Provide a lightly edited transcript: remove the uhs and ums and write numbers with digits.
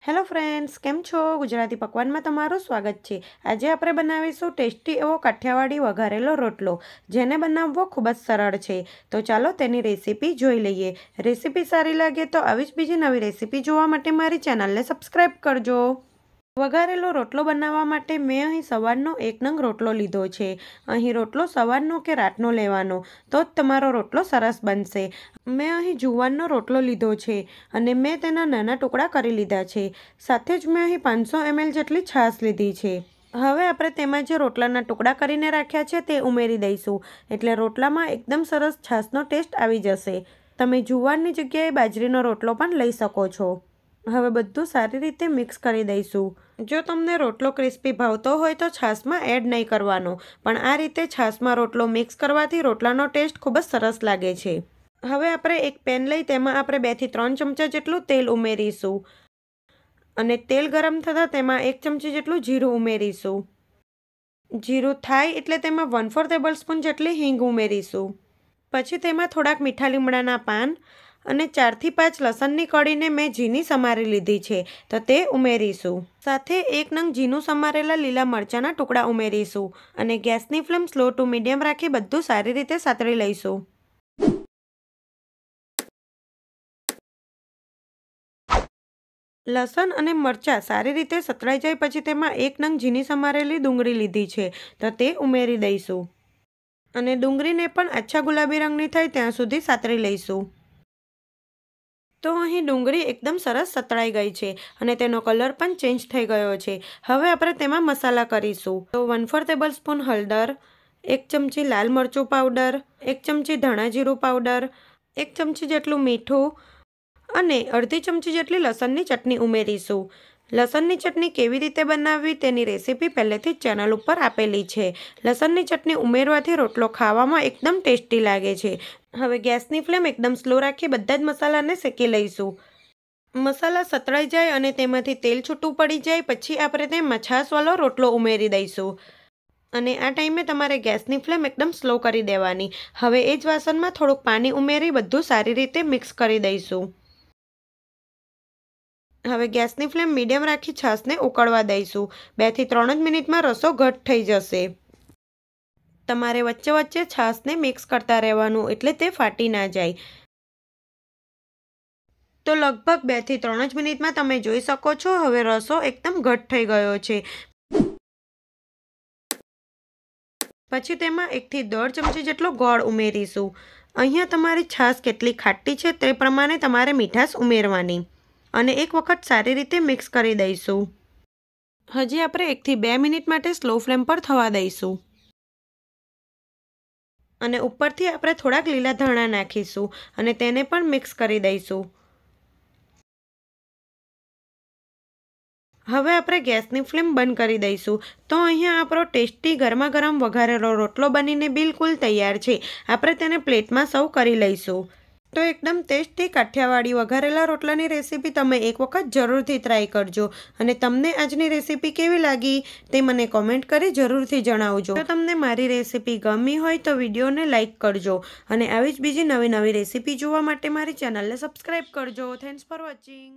Hello friends, केम छो? गुजराती पकवान में तमारुं स्वागत है। आज आपणे बनावीशुं टेस्टी एवो काठियावाड़ी वघारेलो रोटलो, जेने बनाववो खूब ज सरळ छे। तो चालो तेनी रेसिपी जोई लईए। रेसिपी सारी लागे तो आवी ज बीजी नवी रेसिपी जोवा माटे मारी चेनलने सब्सक्राइब करजो। वघारेलो रोटलो बनाववा माटे मैं अहीं सवारनो 1 नंग रोटलो लीधो छे। अहीं रोटलो सवारनो के रातनो लेवानो तो ज तमारो रोटलो सरस बनशे। मैं अहीं जुवारनो रोटलो लीधो छे अने मैं तेना नाना टुकड़ा करी लीधा छे। साथे ज मैं अहीं 500 ml जेटली छाश लीधी छे। हवे आपणे तेमां जे रोटलाना टुकड़ा करीने राख्या छे ते उमेरी दईशुं, एटले रोटलामां एकदम सरस छाशनो टेस्ट आवी जशे। तमे जुवारनी जग्याए बाजरीनो रोटलो पण लई शको छो। हवे बधुं सारी रीते मिक्स करी दईशुं। जो तमने रोटलो क्रिस्पी भावतो होय तो छाशमां एड नहीं करवानो, पण आ रीते छाशमां रोटलो मिक्स करवाथी रोटलानो टेस्ट खूब ज सरस लागे छे। हवे आपणे एक पेन लई तेमां आपणे 2 થી 3 चमचा जेटલું तेल उमेरीशुं અને તેલ ગરમ થતાં તેમાં 1 ચમચી જેટલું જીરું ઉમેરીશું। જીરું થાય એટલે તેમાં 1/4 ટેબલસ્પૂન જેટલી હિંગ ઉમેરીશું। પછી તેમાં થોડાક મીઠા લીમડાના પાન અને 4 થી 5 લસણની કળીને મેં ઝીણી સમારી લીધી છે તો તે ઉમેરીશું। સાથે 1 નંગ ઝીણું સમારેલા લીલા મરચાંના ટુકડા ઉમેરીશું અને ગેસની ફ્લેમ સ્લો ટુ મીડિયમ રાખી બધું સારી રીતે સાતળી લઈશું। લસણ અને મરચાં સારી રીતે સતળાઈ જાય પછી તેમાં 1 નંગ ઝીણી સમારેલી ડુંગળી લીધી છે તો તે ઉમેરી દઈશું અને ડુંગળીને પણ આછા ગુલાબી રંગની થાય ત્યાં સુધી સાતળી લઈશું। તો અહીં ડુંગળી એકદમ સરસ સતળાઈ ગઈ છે અને તેનો કલર પણ ચેન્જ થઈ ગયો છે। હવે આપણે તેમાં મસાલા કરીશું। તો 1/4 ટેબલસ્પૂન હળદર, 1 ચમચી લાલ મરચું પાવડર, 1 ચમચી ધાણા જીરું પાવડર, 1 ચમચી જેટલું મીઠું અને અડધી ચમચી જેટલી લસણની ચટણી ઉમેરીશું। લસણની ચટણી કેવી રીતે બનાવવી તેની રેસીપી પહેલેથી જ ચેનલ ઉપર આપેલી છે। લસણની ચટણી ઉમેરવાથી રોટલો ખાવામાં એકદમ ટેસ્ટી લાગે છે। હવે ગેસની ફ્લેમ એકદમ સ્લો રાખી બધા જ મસાલાને શેકી લઈશું। મસાલા સતળાઈ જાય અને તેમાંથી તેલ છૂટું પડી જાય પછી આપણે તેમાં છાશવાળો રોટલો ઉમેરી દઈશું અને આ ટાઈમે તમારે ગેસની ફ્લેમ એકદમ સ્લો કરી દેવાની। હવે એ જ વાસણમાં થોડુંક પાણી ઉમેરી બધું સારી રીતે મિક્સ કરી દઈશું। હવે ગેસની ફ્લેમ મીડિયમ રાખી છાશને ઉકળવા દઈશું। 2 થી 3 જ મિનિટમાં રસો ઘટ થઈ જશે। તમારે વચ્ચે વચ્ચે છાશને મિક્સ કરતા રહેવાનું એટલે તે ફાટી ના જાય। તો લગભગ 2 થી 3 જ મિનિટમાં તમે જોઈ શકો છો હવે રસો એકદમ ઘટ થઈ ગયો છે। પછી તેમાં 1 થી 1.5 ચમચી જેટલો ગોળ ઉમેરીશું। અહીંયા તમારી છાશ કેટલી ખાટી છે તે પ્રમાણે તમારે મીઠાશ ઉમેરવાની અને એક વખત સારી રીતે મિક્સ કરી દઈશું। હજી આપણે 1 થી 2 મિનિટ માટે સ્લો ફ્લેમ પર થવા દઈશું અને ઉપરથી આપણે થોડાક લીલા ધાણા નાખીશું અને તેને પણ મિક્સ કરી દઈશું। હવે આપણે ગેસની ફ્લેમ બંધ કરી દઈશું। તો અહીંયા આપણો ટેસ્ટી ગરમા ગરમ વઘારેલો રોટલો બનીને બિલકુલ તૈયાર છે। આપણે તેને પ્લેટમાં સર્વ કરી લઈશું। તો એકદમ ટેસ્ટી કાઠિયાવાડી વઘારેલા રોટલાની રેસીપી તમે એક વખત જરૂરથી ટ્રાય કરજો અને તમને આજની રેસીપી કેવી લાગી તે મને કોમેન્ટ કરી જરૂરથી જણાવજો। જો તમને મારી રેસીપી ગમી હોય તો વિડીયોને લાઇક કરજો અને આવી જ બીજી નવી રેસીપી જોવા માટે મારી ચેનલને સબસ્ક્રાઈબ કરજો। Thanks for watching.